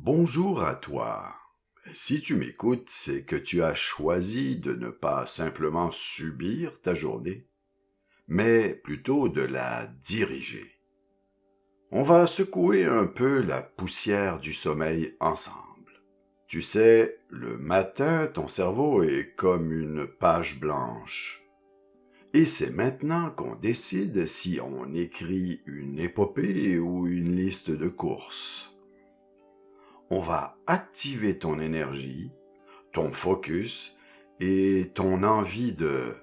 Bonjour à toi. Si tu m'écoutes, c'est que tu as choisi de ne pas simplement subir ta journée, mais plutôt de la diriger. On va secouer un peu la poussière du sommeil ensemble. Tu sais, le matin, ton cerveau est comme une page blanche. Et c'est maintenant qu'on décide si on écrit une épopée ou une liste de courses. On va activer ton énergie, ton focus et ton envie de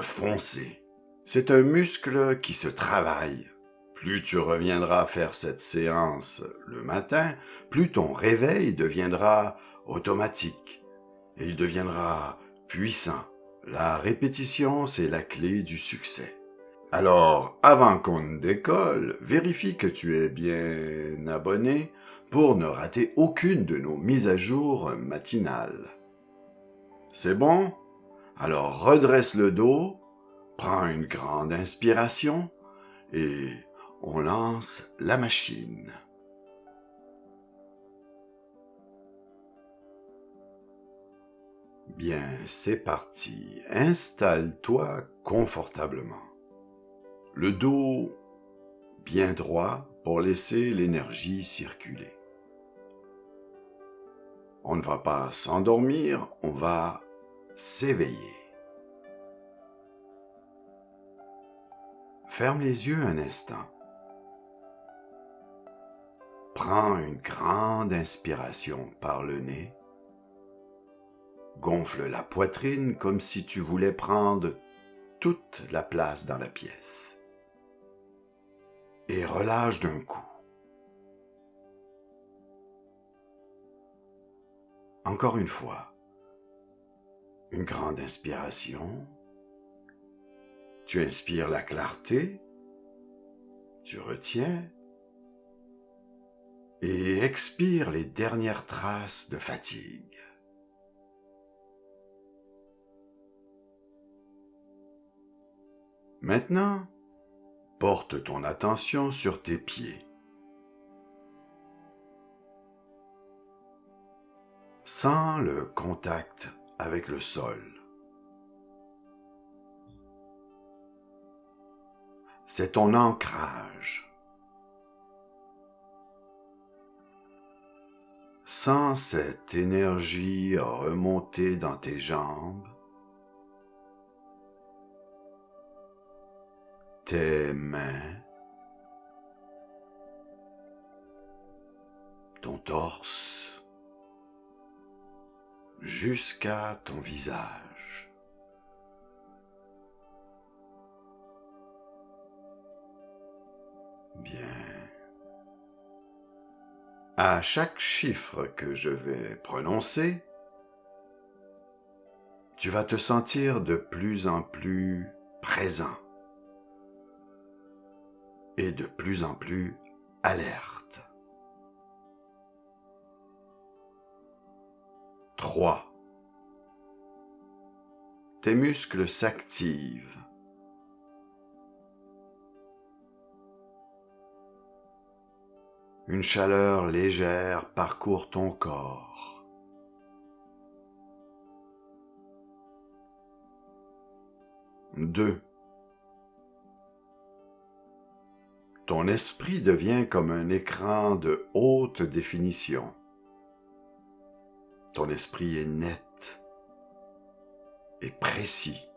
foncer. C'est un muscle qui se travaille. Plus tu reviendras faire cette séance le matin, plus ton réveil deviendra automatique et il deviendra puissant. La répétition, c'est la clé du succès. Alors, avant qu'on ne décolle, vérifie que tu es bien abonné pour ne rater aucune de nos mises à jour matinales. C'est bon? Alors redresse le dos, prends une grande inspiration et on lance la machine. Bien, c'est parti. Installe-toi confortablement. Le dos bien droit pour laisser l'énergie circuler. On ne va pas s'endormir, on va s'éveiller. Ferme les yeux un instant. Prends une grande inspiration par le nez. Gonfle la poitrine comme si tu voulais prendre toute la place dans la pièce. Et relâche d'un coup. Encore une fois. Une grande inspiration. Tu inspires la clarté. Tu retiens. Et expire les dernières traces de fatigue. Maintenant, porte ton attention sur tes pieds. Sens le contact avec le sol. C'est ton ancrage. Sens cette énergie remonter dans tes jambes, tes mains, ton torse, jusqu'à ton visage. Bien. À chaque chiffre que je vais prononcer, tu vas te sentir de plus en plus présent et de plus en plus alerte. 3. Tes muscles s'activent. Une chaleur légère parcourt ton corps. 2. Ton esprit devient comme un écran de haute définition. Ton esprit est net et précis.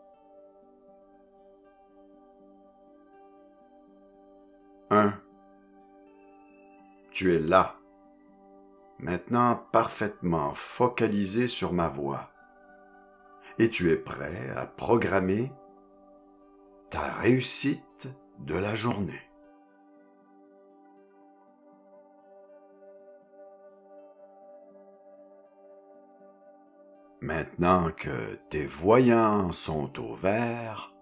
1. Tu es là, maintenant parfaitement focalisé sur ma voix, et tu es prêt à programmer ta réussite de la journée. Maintenant que tes voyants sont au vert,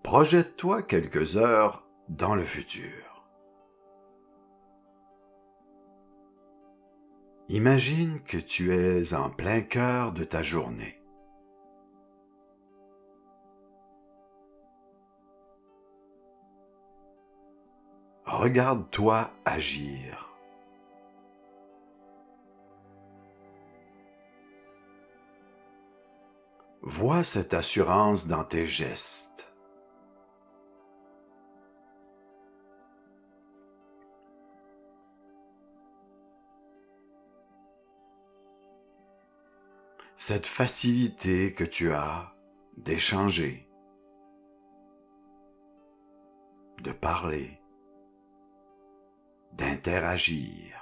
projette-toi quelques heures dans le futur. Imagine que tu es en plein cœur de ta journée. Regarde-toi agir. Vois cette assurance dans tes gestes. Cette facilité que tu as d'échanger, de parler, d'interagir.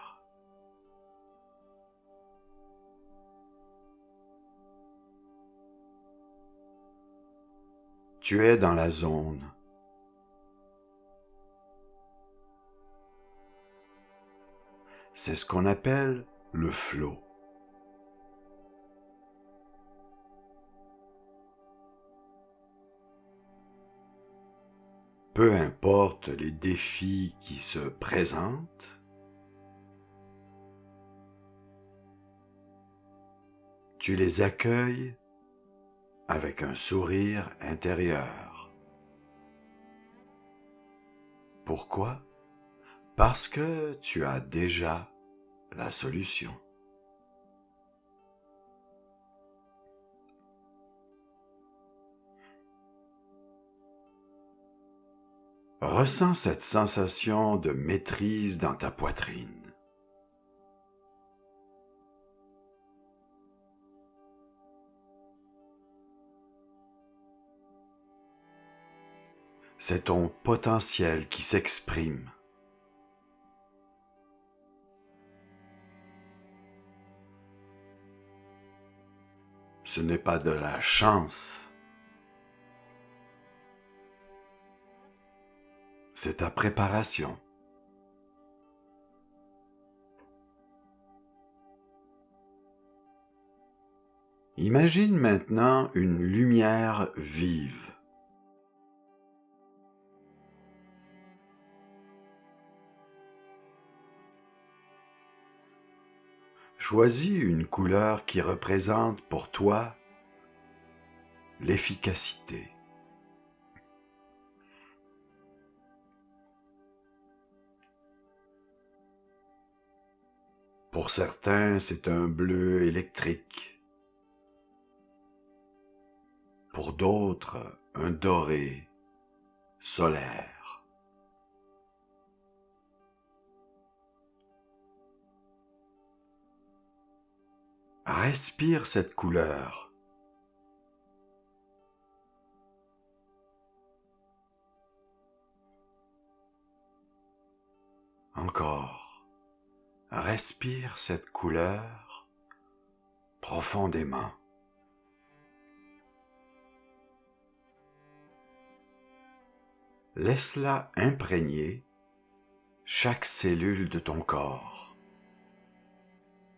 Tu es dans la zone. C'est ce qu'on appelle le flow. Peu importe les défis qui se présentent, tu les accueilles avec un sourire intérieur. Pourquoi? Parce que tu as déjà la solution. Ressens cette sensation de maîtrise dans ta poitrine. C'est ton potentiel qui s'exprime. Ce n'est pas de la chance. C'est ta préparation. Imagine maintenant une lumière vive. Choisis une couleur qui représente pour toi l'efficacité. Pour certains, c'est un bleu électrique. Pour d'autres, un doré solaire. Respire cette couleur. Encore. Respire cette couleur profondément. Laisse-la imprégner chaque cellule de ton corps,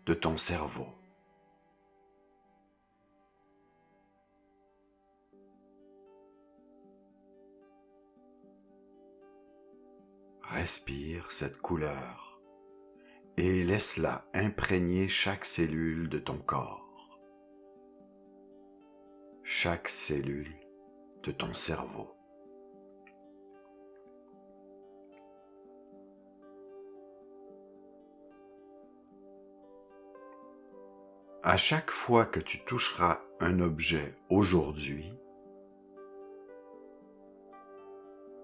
de ton cerveau. Respire cette couleur et laisse-la imprégner chaque cellule de ton corps, chaque cellule de ton cerveau. À chaque fois que tu toucheras un objet aujourd'hui,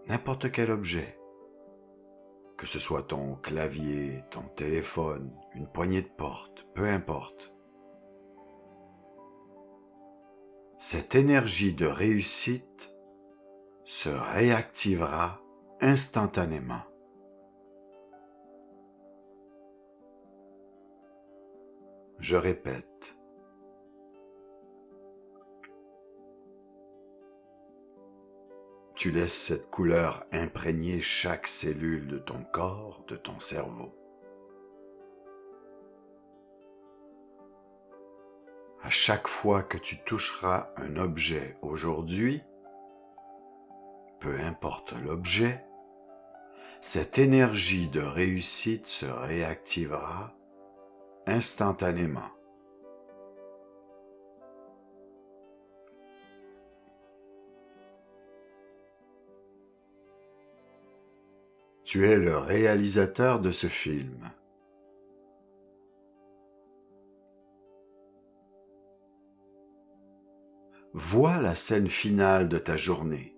n'importe quel objet, que ce soit ton clavier, ton téléphone, une poignée de porte, peu importe, cette énergie de réussite se réactivera instantanément. Je répète, tu laisses cette couleur imprégner chaque cellule de ton corps, de ton cerveau. À chaque fois que tu toucheras un objet aujourd'hui, peu importe l'objet, cette énergie de réussite se réactivera instantanément. Tu es le réalisateur de ce film. vois la scène finale de ta journée.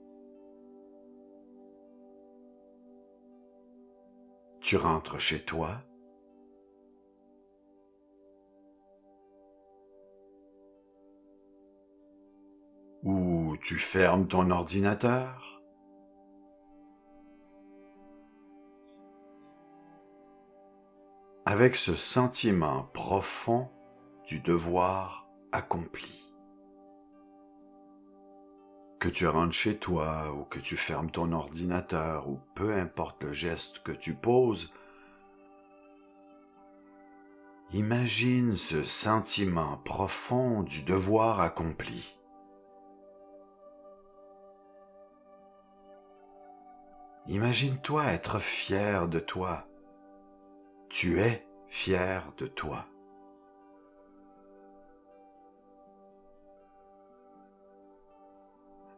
Tu rentres chez toi, ou tu fermes ton ordinateur. Avec ce sentiment profond du devoir accompli. Que tu rentres chez toi ou que tu fermes ton ordinateur ou peu importe le geste que tu poses, imagine ce sentiment profond du devoir accompli. Imagine-toi être fier de toi. Tu es fier de toi.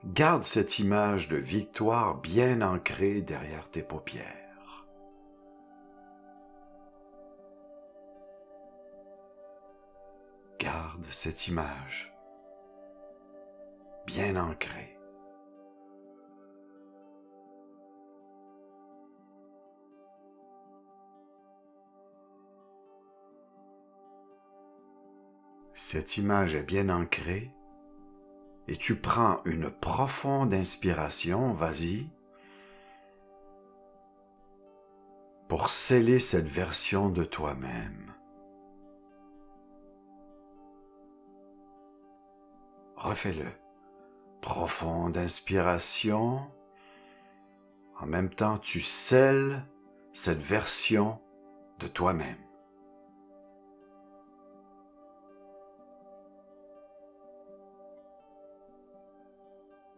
Garde cette image de victoire bien ancrée derrière tes paupières. Garde cette image bien ancrée. Cette image est bien ancrée et tu prends une profonde inspiration, vas-y, pour sceller cette version de toi-même. Refais-le. Profonde inspiration. En même temps, tu scelles cette version de toi-même.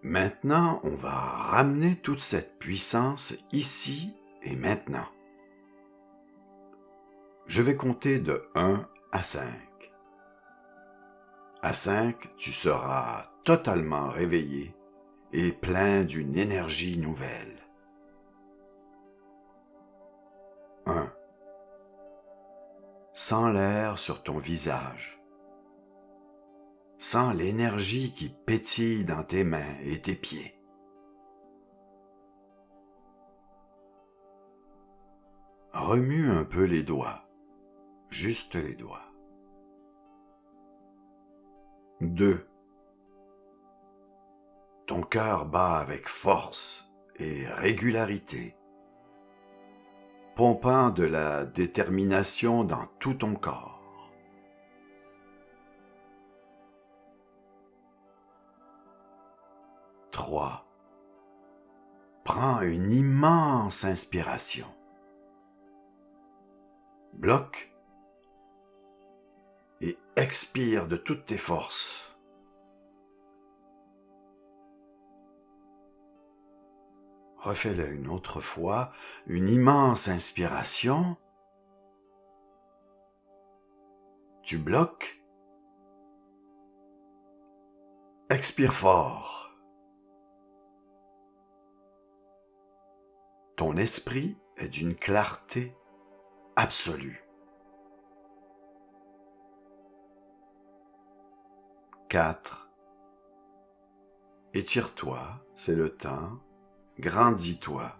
Maintenant, on va ramener toute cette puissance ici et maintenant. Je vais compter de 1 à 5. À 5, tu seras totalement réveillé et plein d'une énergie nouvelle. 1. Sens l'air sur ton visage. Sens l'énergie qui pétille dans tes mains et tes pieds. Remue un peu les doigts, juste les doigts. 2. Ton cœur bat avec force et régularité, pompant de la détermination dans tout ton corps. 3. Prends une immense inspiration. Bloque et expire de toutes tes forces. Refais-le une autre fois, une immense inspiration. Tu bloques. Expire fort. Ton esprit est d'une clarté absolue. 4. Étire-toi, c'est le temps. Grandis-toi.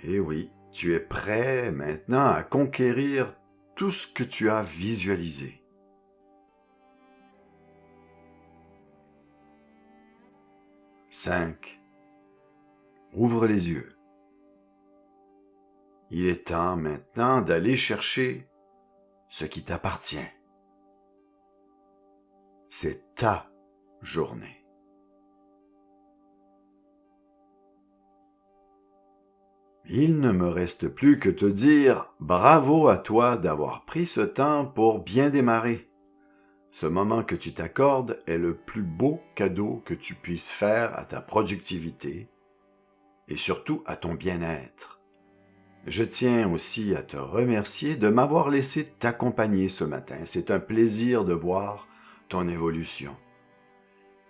Et oui, tu es prêt maintenant à conquérir tout ce que tu as visualisé. 5. Ouvre les yeux. Il est temps maintenant d'aller chercher ce qui t'appartient. C'est ta journée. Il ne me reste plus que te dire bravo à toi d'avoir pris ce temps pour bien démarrer. Ce moment que tu t'accordes est le plus beau cadeau que tu puisses faire à ta productivité et surtout à ton bien-être. Je tiens aussi à te remercier de m'avoir laissé t'accompagner ce matin. C'est un plaisir de voir ton évolution.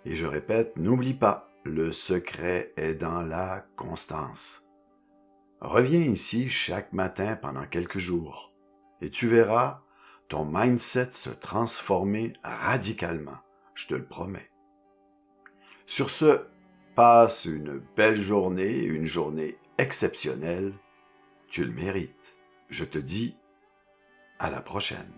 Et je répète, n'oublie pas, le secret est dans la constance. Reviens ici chaque matin pendant quelques jours et tu verras, ton mindset se transformer radicalement, je te le promets. Sur ce, passe une belle journée, une journée exceptionnelle. Tu le mérites. Je te dis à la prochaine.